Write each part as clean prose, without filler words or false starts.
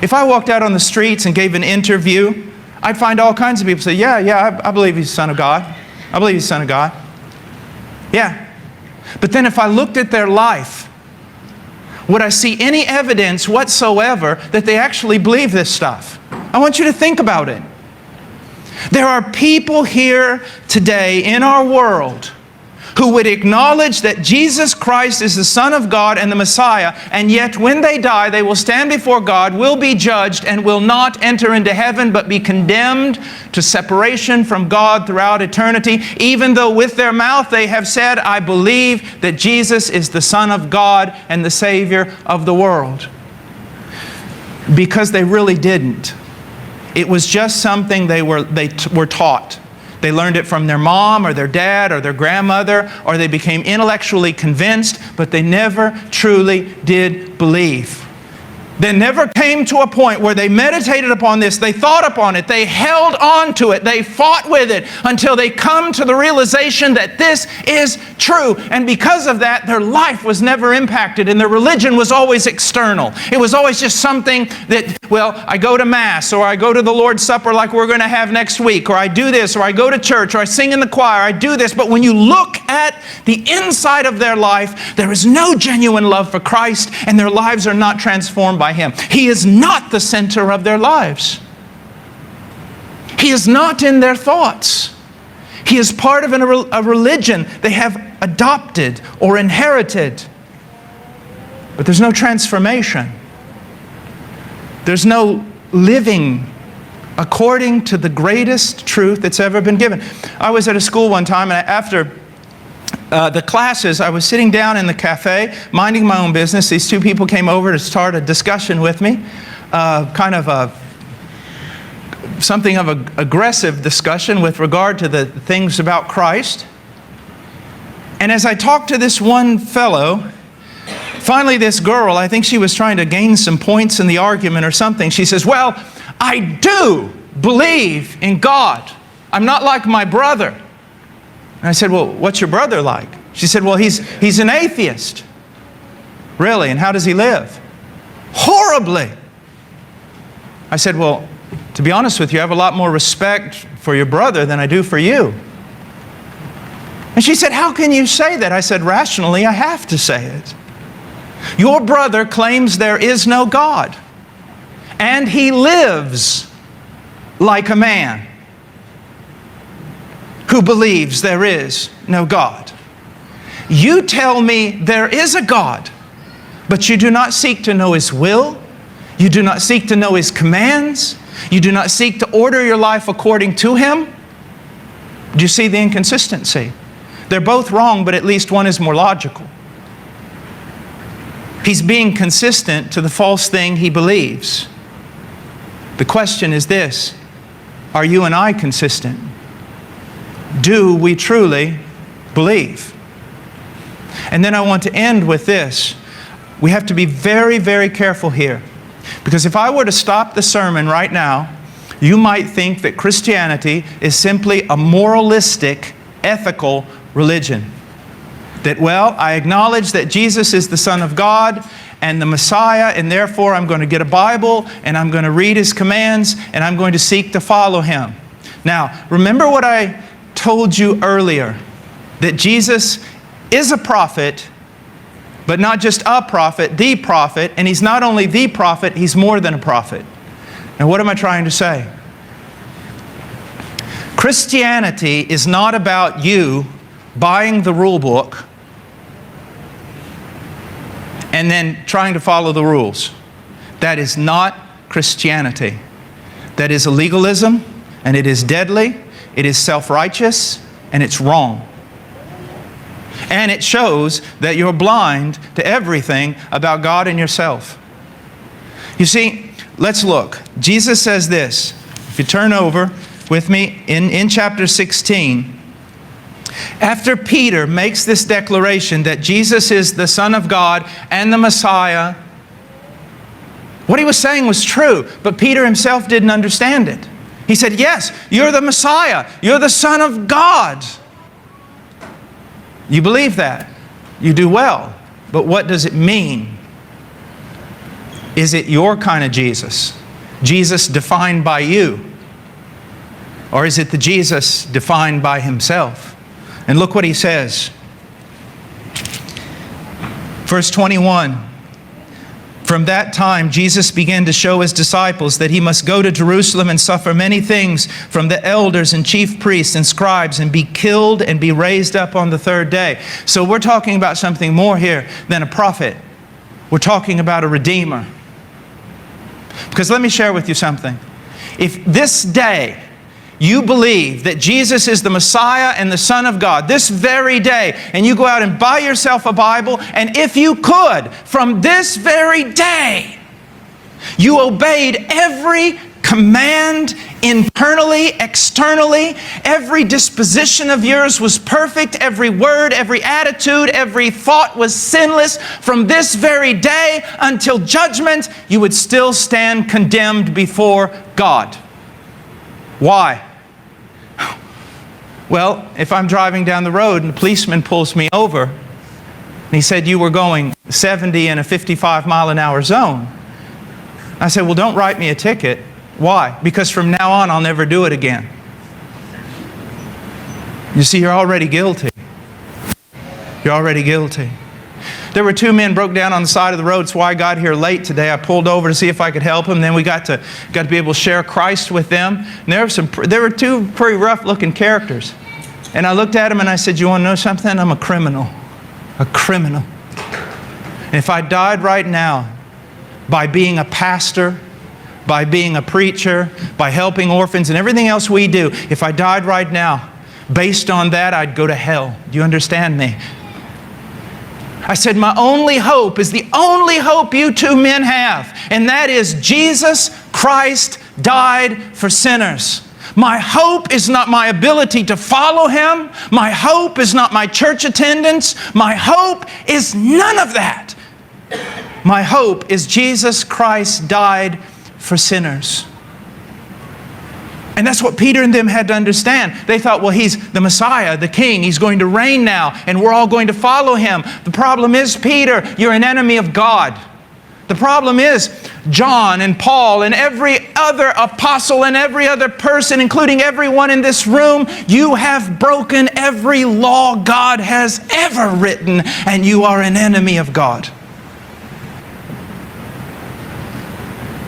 If I walked out on the streets and gave an interview, I'd find all kinds of people say, yeah, I believe He's the Son of God. I believe He's the Son of God. Yeah. But then if I looked at their life, would I see any evidence whatsoever that they actually believe this stuff? I want you to think about it. There are people here today in our world who would acknowledge that Jesus Christ is the Son of God and the Messiah, and yet when they die, they will stand before God, will be judged, and will not enter into heaven, but be condemned to separation from God throughout eternity, even though with their mouth they have said, I believe that Jesus is the Son of God and the Savior of the world. Because they really didn't. It was just something they were taught. They learned it from their mom or their dad or their grandmother, or they became intellectually convinced, but they never truly did believe. They never came to a point where they meditated upon this, they thought upon it, they held on to it, they fought with it until they come to the realization that this is true. And because of that, their life was never impacted and their religion was always external. It was always just something that, well, I go to Mass, or I go to the Lord's Supper like we're going to have next week, or I do this, or I go to church, or I sing in the choir, I do this. But when you look at the inside of their life, there is no genuine love for Christ, and their lives are not transformed by Him. He is not the center of their lives. He is not in their thoughts. He is part of a religion they have adopted or inherited. But there's no transformation. There's no living according to the greatest truth that's ever been given. I was at a school one time, and after the classes, I was sitting down in the cafe, minding my own business. These two people came over to start a discussion with me, something of an aggressive discussion with regard to the things about Christ. And as I talked to this one fellow, finally this girl, I think she was trying to gain some points in the argument or something, she says, well, I do believe in God. I'm not like my brother. And I said, well, what's your brother like? She said, well, he's an atheist. Really? And how does he live? Horribly. I said, well, to be honest with you, I have a lot more respect for your brother than I do for you. And she said, how can you say that? I said, rationally, I have to say it. Your brother claims there is no God, and he lives like a man who believes there is no God. You tell me there is a God, but you do not seek to know His will. You do not seek to know His commands. You do not seek to order your life according to Him. Do you see the inconsistency? They're both wrong, but at least one is more logical. He's being consistent to the false thing he believes. The question is this: are you and I consistent? Do we truly believe? And then I want to end with this. We have to be very, very careful here. Because if I were to stop the sermon right now, you might think that Christianity is simply a moralistic, ethical religion. That, well, I acknowledge that Jesus is the Son of God and the Messiah, and therefore I'm going to get a Bible and I'm going to read His commands and I'm going to seek to follow Him. Now, remember what I told you earlier, that Jesus is a prophet, but not just a prophet, the prophet, and He's not only the prophet, He's more than a prophet. Now, what am I trying to say? Christianity is not about you buying the rule book and then trying to follow the rules. That is not Christianity. That is a legalism, and it is deadly, it is self-righteous, and it's wrong. And it shows that you're blind to everything about God and yourself. You see, let's look. Jesus says this. If you turn over with me in chapter 16, after Peter makes this declaration that Jesus is the Son of God and the Messiah, what he was saying was true, but Peter himself didn't understand it. He said, yes, you're the Messiah. You're the Son of God. You believe that. You do well. But what does it mean? Is it your kind of Jesus? Jesus defined by you? Or is it the Jesus defined by Himself? And look what He says. Verse 21. From that time, Jesus began to show His disciples that He must go to Jerusalem and suffer many things from the elders and chief priests and scribes and be killed and be raised up on the third day. So we're talking about something more here than a prophet. We're talking about a Redeemer. Because let me share with you something. If this day you believe that Jesus is the Messiah and the Son of God, this very day, and you go out and buy yourself a Bible, and if you could, from this very day, you obeyed every command internally, externally, every disposition of yours was perfect, every word, every attitude, every thought was sinless, from this very day until judgment, you would still stand condemned before God. Why? Well, if I'm driving down the road and the policeman pulls me over and he said you were going 70 in a 55 mile an hour zone, I said, well, don't write me a ticket. Why? Because from now on I'll never do it again. You see, you're already guilty. You're already guilty. There were two men broke down on the side of the road. That's why I got here late today. I pulled over to see if I could help them. Then we got to be able to share Christ with them. And there were two pretty rough-looking characters. And I looked at them and I said, you want to know something? I'm a criminal. A criminal. And if I died right now by being a pastor, by being a preacher, by helping orphans and everything else we do, if I died right now, based on that, I'd go to hell. Do you understand me? I said, my only hope is the only hope you two men have, and that is Jesus Christ died for sinners. My hope is not my ability to follow Him. My hope is not my church attendance. My hope is none of that. My hope is Jesus Christ died for sinners. And that's what Peter and them had to understand. They thought, well, He's the Messiah, the King. He's going to reign now, and we're all going to follow Him. The problem is, Peter, you're an enemy of God. The problem is, John and Paul and every other apostle and every other person, including everyone in this room, you have broken every law God has ever written, and you are an enemy of God.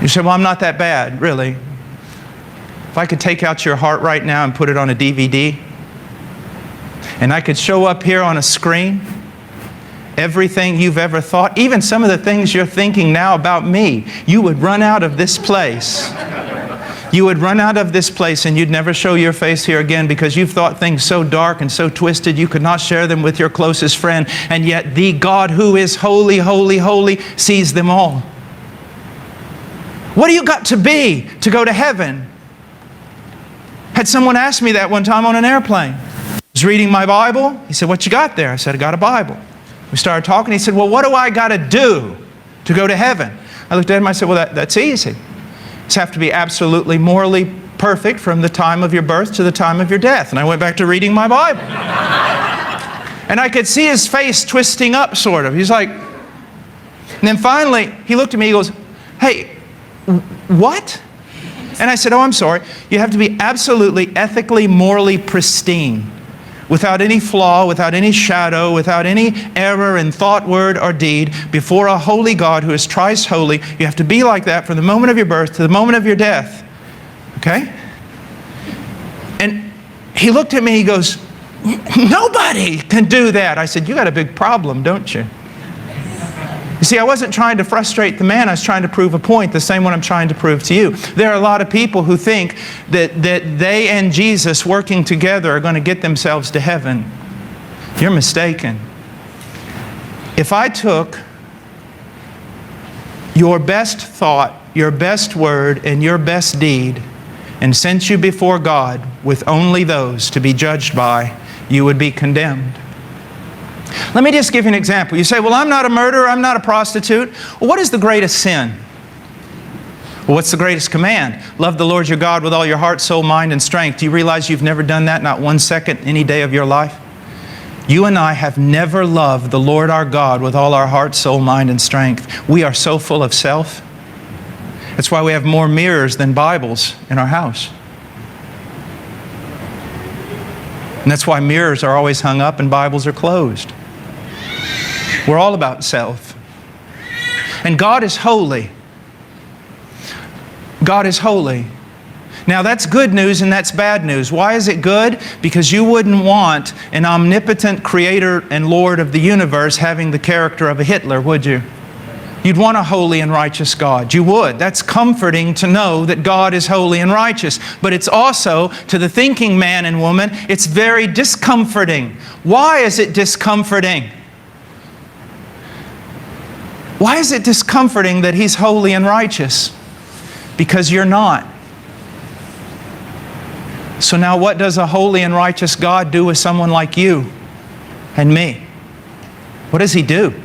You say, well, I'm not that bad, really. If I could take out your heart right now and put it on a DVD, and I could show up here on a screen everything you've ever thought, even some of the things you're thinking now about me, you would run out of this place. You would run out of this place and you'd never show your face here again because you've thought things so dark and so twisted you could not share them with your closest friend, and yet the God who is holy, holy, holy sees them all. What do you got to be to go to heaven? Had someone ask me that one time on an airplane. I was reading my Bible. He said, what you got there? I said, I got a Bible. We started talking. He said, well, what do I got to do to go to heaven? I looked at him. I said, well, that's easy. You just have to be absolutely morally perfect from the time of your birth to the time of your death. And I went back to reading my Bible. And I could see his face twisting up, sort of. He's like, and then finally, he looked at me. He goes, hey, what? And I said, oh, I'm sorry. You have to be absolutely ethically, morally pristine, without any flaw, without any shadow, without any error in thought, word, or deed, before a holy God who is thrice holy. You have to be like that from the moment of your birth to the moment of your death. Okay? And he looked at me, he goes, nobody can do that. I said, you got a big problem, don't you? You see, I wasn't trying to frustrate the man. I was trying to prove a point, the same one I'm trying to prove to you. There are a lot of people who think that they and Jesus working together are going to get themselves to heaven. You're mistaken. If I took your best thought, your best word, and your best deed and sent you before God with only those to be judged by, you would be condemned. Let me just give you an example. You say, well, I'm not a murderer, I'm not a prostitute. Well, what is the greatest sin? Well, what's the greatest command? Love the Lord your God with all your heart, soul, mind, and strength. Do you realize you've never done that, not 1 second, any day of your life? You and I have never loved the Lord our God with all our heart, soul, mind, and strength. We are so full of self. That's why we have more mirrors than Bibles in our house. And that's why mirrors are always hung up and Bibles are closed. We're all about self. And God is holy. God is holy. Now that's good news and that's bad news. Why is it good? Because you wouldn't want an omnipotent creator and Lord of the universe having the character of a Hitler, would you? You'd want a holy and righteous God. You would. That's comforting to know that God is holy and righteous. But it's also, to the thinking man and woman, it's very discomforting. Why is it discomforting? Why is it discomforting that He's holy and righteous? Because you're not. So now what does a holy and righteous God do with someone like you and me? What does He do?